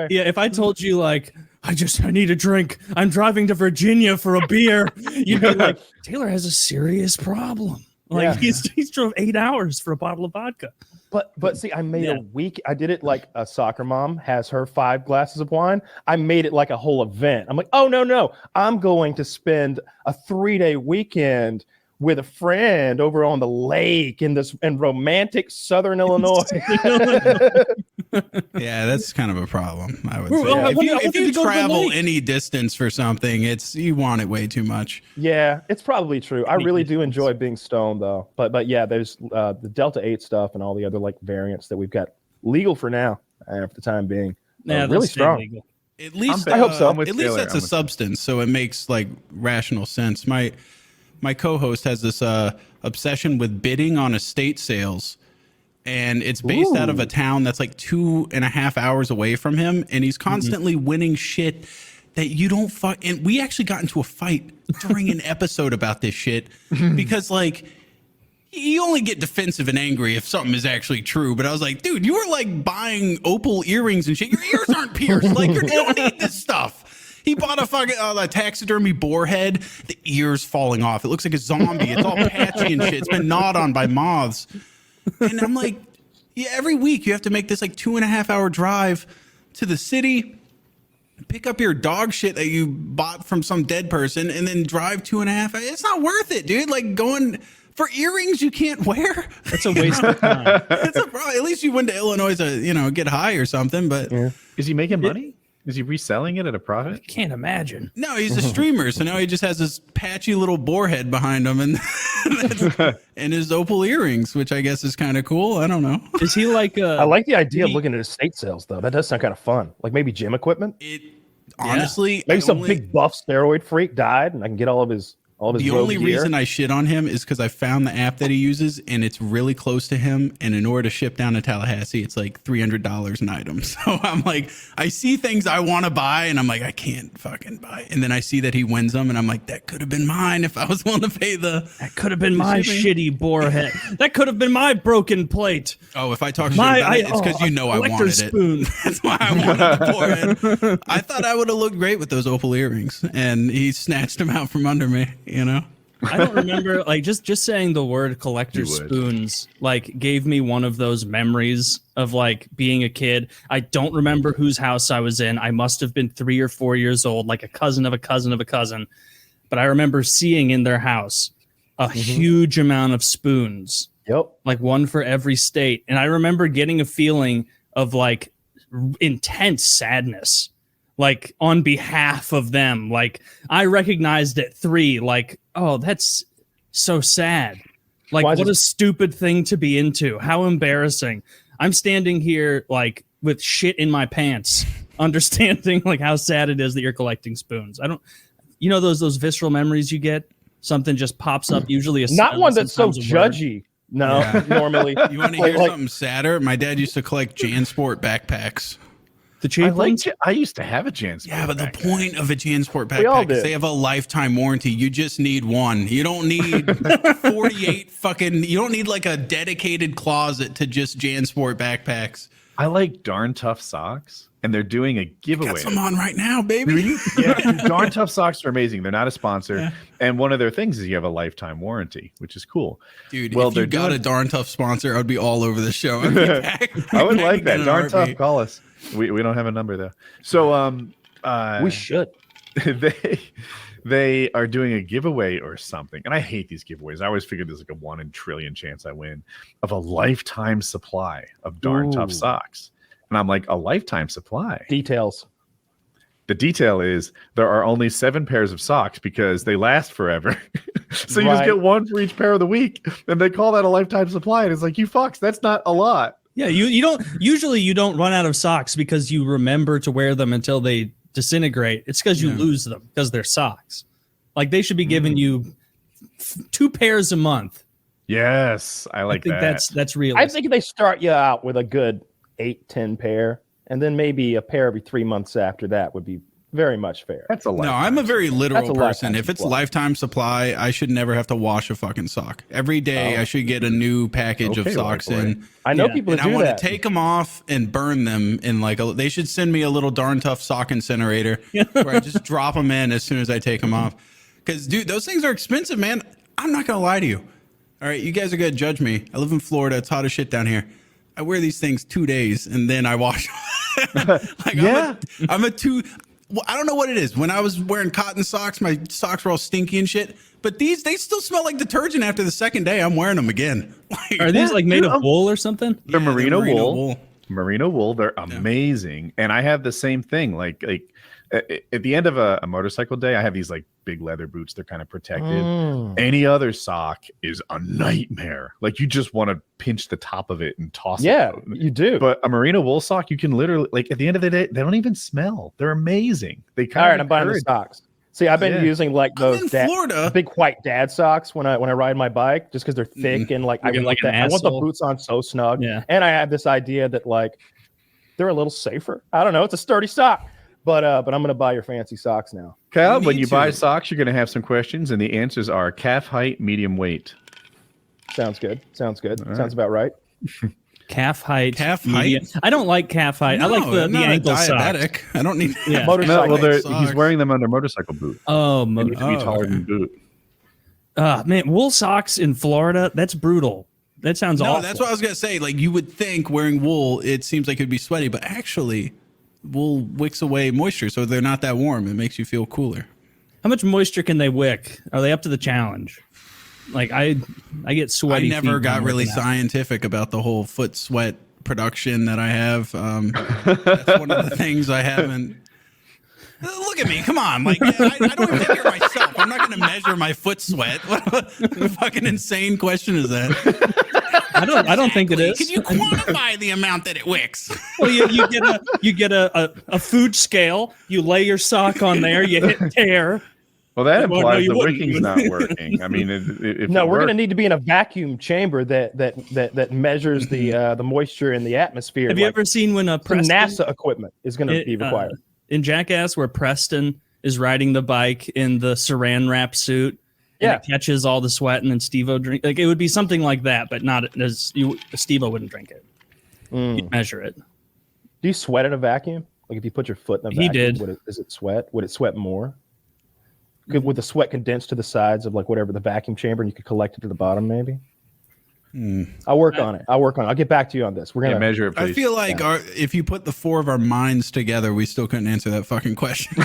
If I told you like I need a drink, I'm driving to Virginia for a beer, you'd be like, Taylor has a serious problem. Like he's drove 8 hours for a bottle of vodka. But see, I made a week. I did it like a soccer mom has her 5 glasses of wine. I made it like a whole event. I'm like, oh no, I'm going to spend a 3-day weekend with a friend over on the lake in romantic Southern Illinois. Yeah, that's kind of a problem, I would Well, say. yeah. If you travel any distance for something, you want it way too much. Yeah, it's probably true. I really do enjoy being stoned though. But yeah, there's the Delta 8 stuff and all the other like variants that we've got legal for now for the time being. Really strong. Legal. At least I hope so. At least that's a substance, so it makes like rational sense. My co-host has this obsession with bidding on estate sales, and it's based out of a town that's like 2.5 hours away from him, and he's constantly winning shit that you don't fuck. And we actually got into a fight during an episode about this shit because like you only get defensive and angry if something is actually true. But I was like, dude, you were like buying opal earrings and shit. Your ears aren't pierced. Like you don't need this stuff. He bought a fucking taxidermy boar head. The ears falling off. It looks like a zombie. It's all patchy and shit. It's been gnawed on by moths. And I'm like, yeah, every week you have to make this like 2.5 hour drive to the city, pick up your dog shit that you bought from some dead person, and then drive 2.5 hours. It's not worth it, dude. Like going for earrings you can't wear. That's a waste of time. It's a problem. At least you went to Illinois to, get high or something. But is he making money? Is he reselling it at a profit? I can't imagine. No, he's a streamer, so now he just has this patchy little boar head behind him and his opal earrings, which I guess is kind of cool. I don't know. Is he like I like the idea of looking at estate sales though. That does sound kind of fun. Like maybe gym equipment. Honestly, maybe some big buff steroid freak died and I can get all of his the only reason I shit on him is because I found the app that he uses and it's really close to him. And in order to ship down to Tallahassee, it's like $300 an item. So I'm like, I see things I want to buy and I'm like, I can't fucking buy it. And then I see that he wins them and I'm like, that could have been mine if I was willing to pay That could have been my shitty boar head. That could have been my broken plate. Oh, if I talk shit about it, it's because I wanted spoon. it. That's why I wanted the boar head. I thought I would have looked great with those opal earrings and he snatched them out from under me. I don't remember like just saying the word collector spoons like gave me one of those memories of like being a kid. I don't remember whose house I was in. I must have been 3 or 4 years old, like a cousin of a cousin of a cousin. But I remember seeing in their house a huge amount of spoons. Yep. Like one for every state. And I remember getting a feeling of like intense sadness. Like on behalf of them, like I recognized at 3, like, oh, that's so sad. Like, what a stupid thing to be into. How embarrassing. I'm standing here like with shit in my pants, understanding like how sad it is that you're collecting spoons. I don't, those visceral memories you get. Something just pops up. Usually a not one that's so judgy. No, normally. You want to hear something sadder? My dad used to collect JanSport backpacks. The cheap ones? I used to have a JanSport. Yeah, but the backpack. point of a JanSport We all backpack is did. they have a lifetime warranty. You just need one. You don't need 48 fucking. You don't need like a dedicated closet to just JanSport backpacks. I like Darn Tough socks, and they're doing a giveaway. Got some on right now, baby. Yeah, Darn Tough socks are amazing. They're not a sponsor, and one of their things is you have a lifetime warranty, which is cool. Dude, well, if you got a Darn Tough sponsor, I'd be all over the show. I'd be back, I would back like that. in a Darn Tough, heartbeat. call us. We don't have a number though. So We should. they are doing a giveaway or something, and I hate these giveaways. I always figured there's like a 1 in a trillion chance I win of a lifetime supply of Darn Tough socks, and I'm like, a lifetime supply. Details. The detail is there are only 7 pairs of socks because they last forever. So you just get one for each pair of the week, and they call that a lifetime supply. And it's like, you fucks, that's not a lot. Yeah, you don't run out of socks because you remember to wear them until they disintegrate. It's because you lose them because they're socks. Like they should be giving you 2 pairs a month. Yes, I like that. That's real. I think they start you out with a good 8-10 pair, and then maybe a pair every 3 months after that would be very much fair. That's a lot. No, I'm a very literal That's a person. lifetime If it's supply. lifetime supply, I should never have to wash a fucking sock. Every day I should get a new package of Okay, socks white boy. in. I know people And that I do want that. to take them off and burn them in like they should send me a little Darn Tough sock incinerator where I just drop them in as soon as I take them off. Because, dude, those things are expensive, man. I'm not going to lie to you. All right, you guys are going to judge me. I live in Florida. It's hot as shit down here. I wear these things 2 days and then I wash them. Like, Yeah. I'm a two. Well, I don't know what it is. When I was wearing cotton socks, my socks were all stinky and shit. But they still smell like detergent after the second day. I'm wearing them again. Like, Are these like made of wool or something? They're yeah, merino merino wool. Merino wool. They're amazing. And I have the same thing. Like at the end of a motorcycle day, I have these like big leather boots. They're kind of protected. Any other sock is a nightmare. Like you just want to pinch the top of it and toss it. Yeah, you do. But a merino wool sock, you can literally, like, at the end of the day, they don't even smell. They're amazing. They kind All of right, I'm buying the socks. See, I've been using like I'm those in Florida. big white dad socks when I ride my bike, just because they're thick and like I Looking want like an I want the asshole. boots on so snug. Yeah. And I have this idea that like they're a little safer. I don't know. It's a sturdy sock, but I'm gonna buy your fancy socks now. Kyle, Me when you buy too. socks, you're going to have some questions, and the answers are calf height, medium weight. Sounds good. Sounds good. All right. Sounds about right. Calf height. Calf medium- height? I don't like calf height. I like No, the I'm not a ankle socks. diabetic. I don't need Yeah. No, Motorcycle well, he's socks. wearing them under motorcycle boot. Oh, They need to be taller okay. than boot. man, wool socks in Florida. That's brutal. That sounds No, awful. that's what I was gonna say. Like you would think wearing wool, it seems like it'd be sweaty, but actually, wool wicks away moisture, so they're not that warm. It makes you feel cooler. How much moisture can they wick? Are they up to the challenge? Like I get sweaty. I never feet got when I'm really working out. scientific about the whole foot sweat production that I have. That's one of the things I haven't. Look at me, come on! Like I don't even measure myself. I'm not going to measure my foot sweat. What a fucking insane question is that? I don't think it is. Can you quantify the amount that it wicks? Well, you get a food scale. You lay your sock on there. You hit tear. Well, that Well, no, implies you the wouldn't. wicking's not working. I mean, if No, it we're going to worked- need to be in a vacuum chamber that measures the moisture in the atmosphere. Have you Like, ever seen when some Preston, NASA equipment is going to be required? in Jackass where Preston is riding the bike in the saran wrap suit? And Yeah. it catches all the sweat, and then Steve-O drink. Like it would be something like that, but not as Steve-O wouldn't drink it. You'd measure it. Do you sweat in a vacuum? Like if you put your foot in a He vacuum, did. does it sweat? Would it sweat more? Would the sweat condense to the sides of like whatever the vacuum chamber, and you could collect it to the bottom? Maybe. I'll work on it. I'll get back to you on this. We're Yeah, gonna measure it, I please. feel like if you put the four of our minds together, we still couldn't answer that fucking question.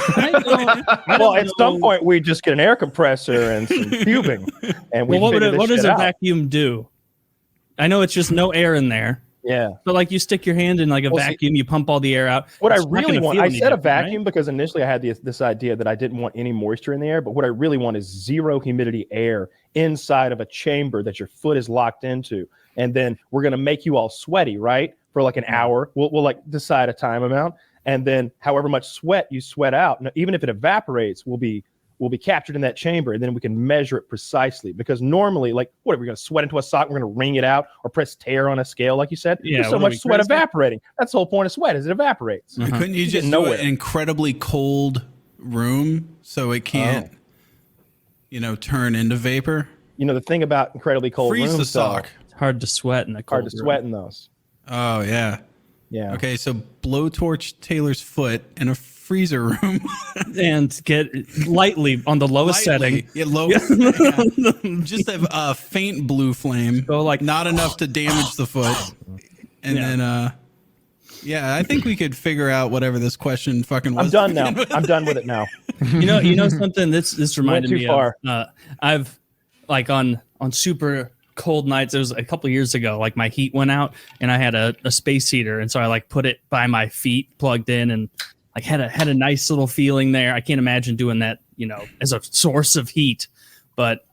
Well, at some point we just get an air compressor and some tubing, and we Well, figure this what does shit a out. vacuum do? I know it's just no air in there, Yeah. but like you stick your hand in like a Well, see, vacuum, you pump all the air out. What It's I not really gonna want, feel I any said a different, right? vacuum because initially I had this idea that I didn't want any moisture in the air, but what I really want is zero humidity air inside of a chamber that your foot is locked into. And then we're going to make you all sweaty, right? For like an hour. We'll like decide a time amount. And then however much sweat you sweat out, even if it evaporates, will be will be captured in that chamber, and then we can measure it precisely. Because normally, like, what are we going to sweat into a sock? We're going to wring it out or press tear on a scale, like you said. Yeah, There's so much sweat evaporating. That's the whole point of sweat, is it evaporates. Couldn't you just do an incredibly cold room so it can't, turn into vapor? The thing about incredibly cold Freeze rooms, the sock. It's hard to sweat in a cold room. sweat in those. Oh yeah. Yeah. Okay, so blowtorch Taylor's foot in a freezer room and get lightly on the lowest setting. Yeah, low. Just a faint blue flame. Go like not enough to damage the foot. And then I think we could figure out whatever this question fucking was. I'm done now. I'm done with it now. You know something, this reminded me far. of I've like on super cold nights, it was a couple years ago, like my heat went out and I had a space heater, and so I like put it by my feet plugged in, and like had a nice little feeling there. I can't imagine doing that, as a source of heat, but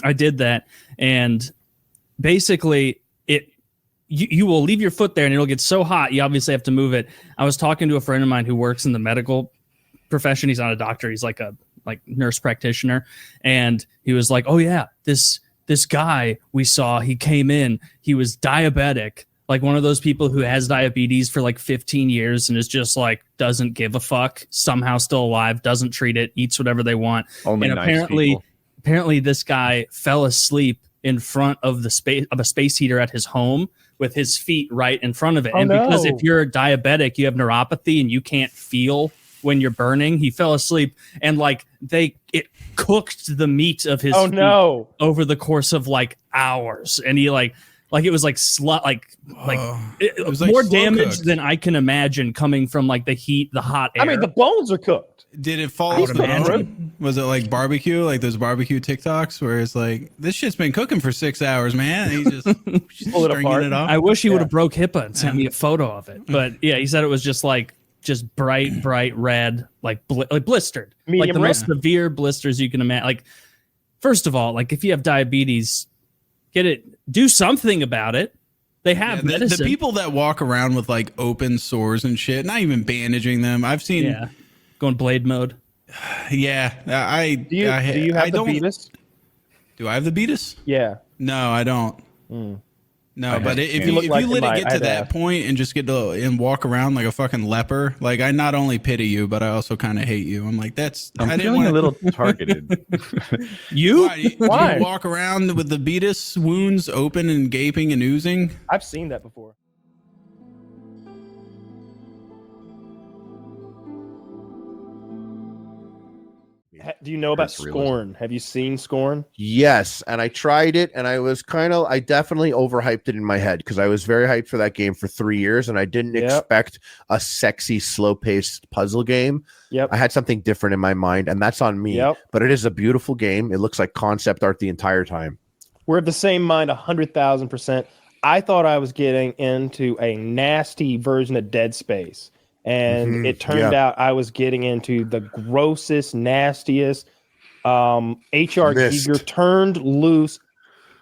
I did that, and basically you will leave your foot there and it'll get so hot you obviously have to move it. I was talking to a friend of mine who works in the medical profession. He's not a doctor, he's like a nurse practitioner, and he was like, oh yeah, this guy we saw, he came in, he was diabetic, like one of those people who has diabetes for like 15 years and is just like doesn't give a fuck, somehow still alive, doesn't treat it, eats whatever they want. Only and nice apparently this guy fell asleep in front of a space heater at his home with his feet right in front of it. Because if you're diabetic, you have neuropathy and you can't feel when you're burning, he fell asleep, and like it cooked the meat of his feet over the course of like hours, and he like it was like it was like more damage than I can imagine coming from like the heat, the hot air. I mean, the bones are cooked. Did it fall off the bone? Was it like barbecue, like those barbecue TikToks where it's like, this shit's been cooking for 6 hours, man? And he's just pull it apart. it off. I wish he would have broke HIPAA and sent me a photo of it, but yeah, he said it was just bright red, like blistered, medium like the red. most severe blisters you can imagine. Like, first of all, like if you have diabetes, do something about it. They have medicine. The people that walk around with like open sores and shit, not even bandaging them. I've seen going blade mode. Yeah, do you have the beatus? Do I have the beatus? Yeah. No, I don't. No, but if you like let it get to that point and just and walk around like a fucking leper, like I not only pity you, but I also kind of hate you. I'm like, I'm feeling a little targeted. You? Why? Do you walk around with the beatus wounds open and gaping and oozing? I've seen that before. Do you know about Scorn? Have you seen Scorn? Yes, and I tried it, and I definitely overhyped it in my head because I was very hyped for that game for 3 years, and I didn't expect a sexy, slow-paced puzzle game. Yep. I had something different in my mind, and that's on me. Yep. But it is a beautiful game. It looks like concept art the entire time. We're of the same mind 100,000%. I thought I was getting into a nasty version of Dead Space. And it turned out I was getting into the grossest, nastiest H.R. Giger turned loose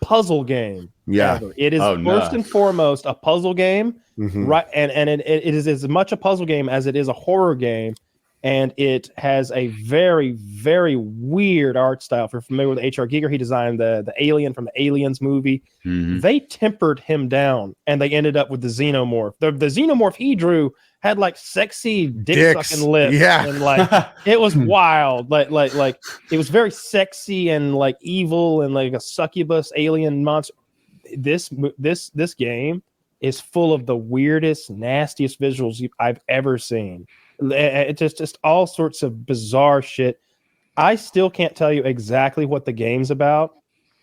puzzle game ever. It is first and foremost a puzzle game, right? And it is as much a puzzle game as it is a horror game, and it has a very, very weird art style. If you're familiar with H.R. Giger, he designed the alien from the Aliens movie. They tempered him down, and they ended up with the xenomorph. The xenomorph he drew had like sexy dick sucking lips, and like it was wild, like it was very sexy and like evil and like a succubus alien monster. This game is full of the weirdest, nastiest visuals I've ever seen. It's just all sorts of bizarre shit. I still can't tell you exactly what the game's about,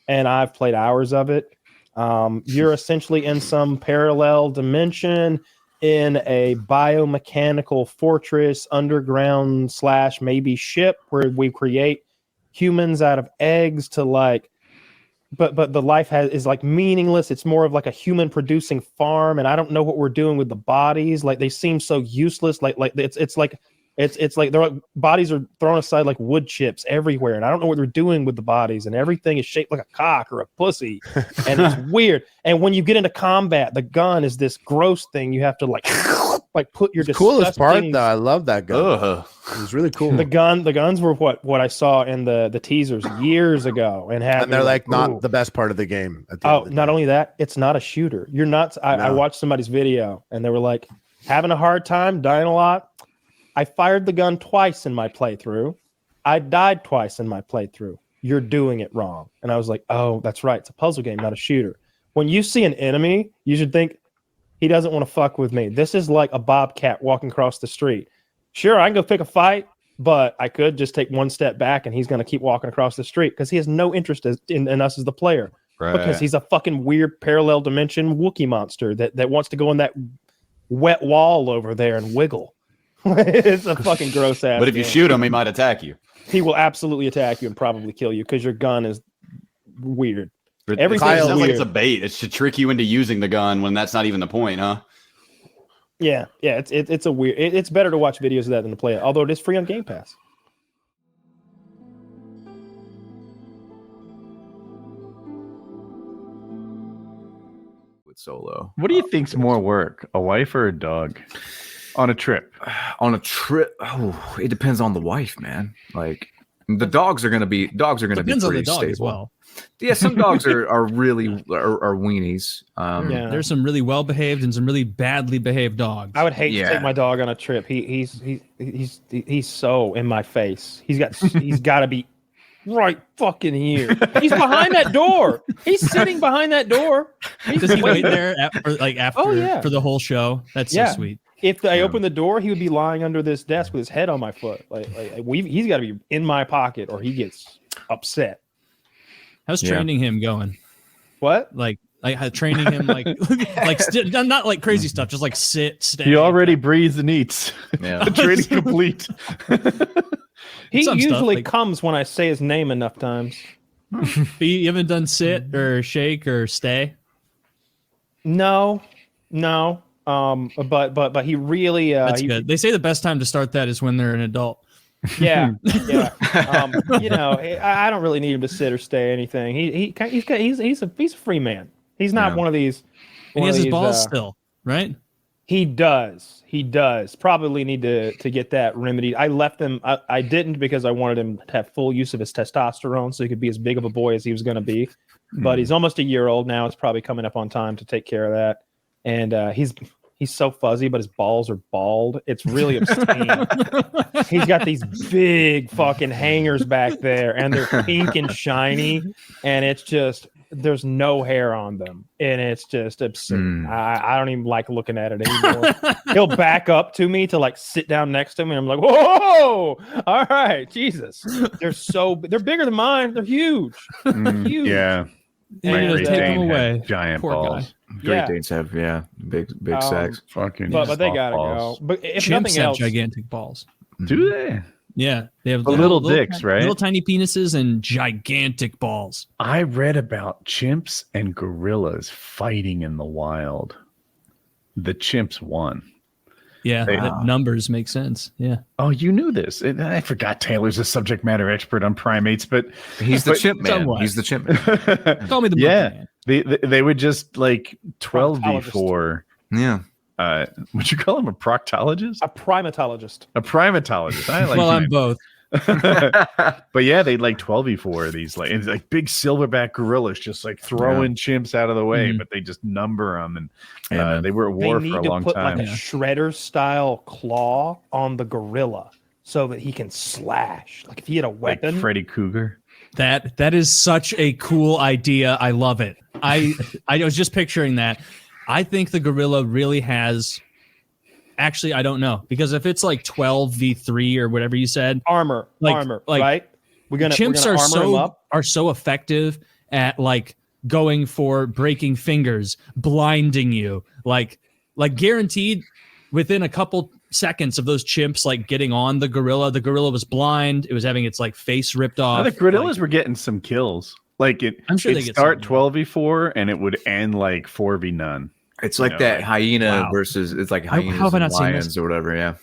and I've played hours of it. You're essentially in some parallel dimension in a biomechanical fortress, underground / maybe ship, where we create humans out of eggs to like, but the life is like meaningless. It's more of like a human producing farm, and I don't know what we're doing with the bodies. Like they seem so useless. Like it's like their bodies are thrown aside like wood chips everywhere, and I don't know what they're doing with the bodies, and everything is shaped like a cock or a pussy, and it's weird. And when you get into combat, the gun is this gross thing you have to like like put your coolest part disgusting- though. I love that gun. Ugh. It was really cool. The guns were what I saw in the teasers years ago, and they're like not ooh. the best part of the game. At the end of the Not day. only that, it's not a shooter. You're not. I watched somebody's video, and they were like having a hard time, dying a lot. I fired the gun twice in my playthrough. I died twice in my playthrough. You're doing it wrong. And I was like, oh, that's right. It's a puzzle game, not a shooter. When you see an enemy, you should think he doesn't want to fuck with me. This is like a bobcat walking across the street. Sure, I can go pick a fight, but I could just take one step back and he's going to keep walking across the street because he has no interest in us as the player. Right. Because he's a fucking weird parallel dimension Wookiee monster that wants to go in that wet wall over there and wiggle. It's a fucking gross ass. But if you shoot him, he might attack you. He will absolutely attack you and probably kill you because your gun is weird. Everything Everything's sounds like weird. it's a bait. It's to trick you into using the gun when that's not even the point, huh? Yeah. It's a weird. It's better to watch videos of that than to play it. Although it is free on Game Pass. With Solo. What do you think's more work, a wife or a dog on a trip? On a trip, it depends on the wife, man. Like the dogs are gonna be Depends pretty on the dog stable. as well. Yeah, some dogs are really are weenies. Yeah. There's some really well behaved and some really badly behaved dogs. I would hate to Yeah. take my dog on a trip. He's so in my face. He's got to be right fucking here. He's behind that door. He's sitting behind that door. Does he wait there after Oh, yeah. for the whole show? That's Yeah. so sweet. If I open the door, he would be lying under this desk with his head on my foot. He's got to be in my pocket, or he gets upset. How's Yeah. training him going? What? Like training him not like crazy stuff, just like stay. He already breathes and eats. Yeah. The training complete. He Some stuff, usually like- comes when I say his name enough times. You haven't done sit or shake or stay. No. But he really. That's good. They say the best time to start that is when they're an adult. Yeah. I don't really need him to sit or stay anything. He's a free man. He's not one of these. And he has his balls still, right? He does. Probably need to get that remedied. I left him. I didn't because I wanted him to have full use of his testosterone so he could be as big of a boy as he was going to be. But he's almost a year old now. It's probably coming up on time to take care of that. And he's so fuzzy, but his balls are bald. It's really obscene. He's got these big fucking hangers back there, and they're pink and shiny, and it's just there's no hair on them, and it's just obscene. I don't even like looking at it anymore. He'll back up to me to like sit down next to me, and I'm like, whoa, all right, Jesus. They're bigger than mine. They're huge. Huge. Yeah. You My need to Great take Dane him had away. giant Poor balls. Great Yeah. Danes have big sacks. Fucking But they soft gotta balls. go. But if Chimps nothing have else, gigantic balls. Do they? Yeah, they have The little dicks, right? Little tiny penises and gigantic balls. I read about chimps and gorillas fighting in the wild. The chimps won. Yeah, the numbers make sense. Yeah. Oh, you knew this. I forgot Taylor's a subject matter expert on primates, but He's the chimp man. somewhat. He's the chimp man. Call me the yeah. man. They would just like 12v4. Yeah. Would you call him a proctologist? a primatologist. A primatologist. I like Well, that. I'm both. But yeah, they'd like 12v4 these like big silverback gorillas just like throwing chimps out of the way, but they just number them, and they were at war They for a need to long put time. like a shredder style claw on the gorilla so that he can slash. Like if he had a Like weapon. Freddy Cougar. That is such a cool idea. I love it. I was just picturing that. I think the gorilla really has. Actually, I don't know, because if it's like 12v3 or whatever you said, armor, like, right? We're gonna chimps armor him up. are so effective at like going for breaking fingers, blinding you, like guaranteed within a couple seconds of those chimps like getting on the gorilla was blind. It was having its like face ripped off. The gorillas were getting some kills. Like I'm sure they it'd get start some, 12v4 and it would end like 4v none. It's like that hyena versus it's like hyenas have I and not seen lions this? or whatever. Yeah.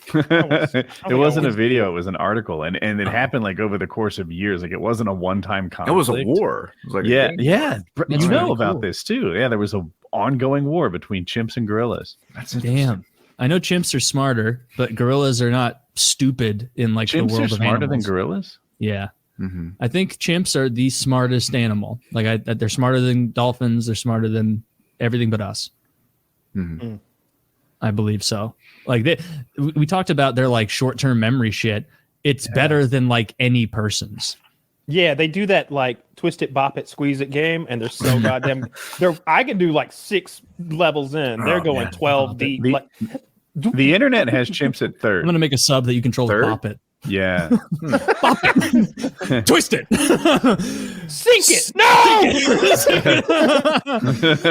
It wasn't a video, it was an article, and it happened like over the course of years. Like it wasn't a one-time conflict. It was a war. It was like Yeah. That's You know really about cool. this too. Yeah, there was an ongoing war between chimps and gorillas. That's Damn. I know chimps are smarter, but gorillas are not stupid in like Chimps the world are of smarter animals. than gorillas? Yeah. Mm-hmm. I think chimps are the smartest animal. Like they're smarter than dolphins. They're smarter than everything but us. Mm-hmm. I believe so. Like we talked about their like short-term memory shit. It's better than like any person's. Yeah, they do that like twist it, bop it, squeeze it game, and they're so goddamn. I can do like 6 levels in. They're going 12 deep. The internet has chimps at third. I'm gonna make a sub that you control with Third? bop it. Yeah. Bop it. Twist it. Sink it. No.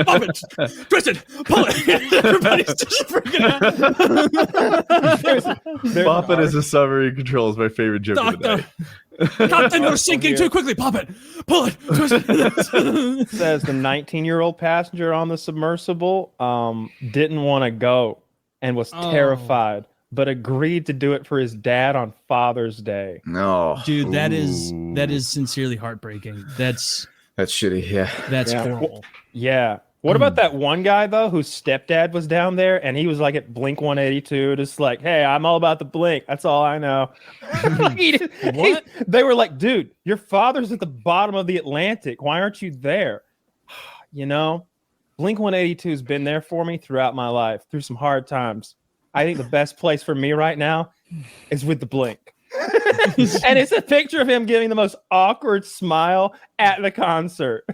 Bop it. Twist it. Pull it. Everybody's just freaking out. Bop it as a summary control is my favorite joke of the day. Captain, you're sinking too quickly. Pop it. Pull it. Twist it. Says the 19-year-old passenger on the submersible didn't want to go and was terrified, but agreed to do it for his dad on Father's Day. No, dude, that is sincerely heartbreaking. That's shitty. Yeah, that's horrible. Yeah. What about that one guy though, whose stepdad was down there, and he was like at Blink 182, just like, "Hey, I'm all about the Blink. That's all I know." What? They were like, "Dude, your father's at the bottom of the Atlantic. Why aren't you there?" You know, Blink 182 has been there for me throughout my life, through some hard times. I think the best place for me right now is with the Blink. And it's a picture of him giving the most awkward smile at the concert.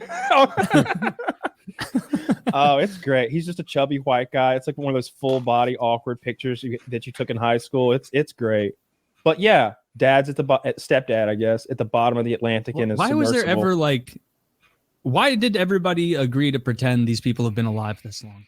Oh, it's great. He's just a chubby white guy. It's like one of those full body awkward pictures that you took in high school. It's great. But yeah, dad's at the stepdad, I guess, at the bottom of the Atlantic in his submersible. Was there ever like? Why did everybody agree to pretend these people have been alive this long?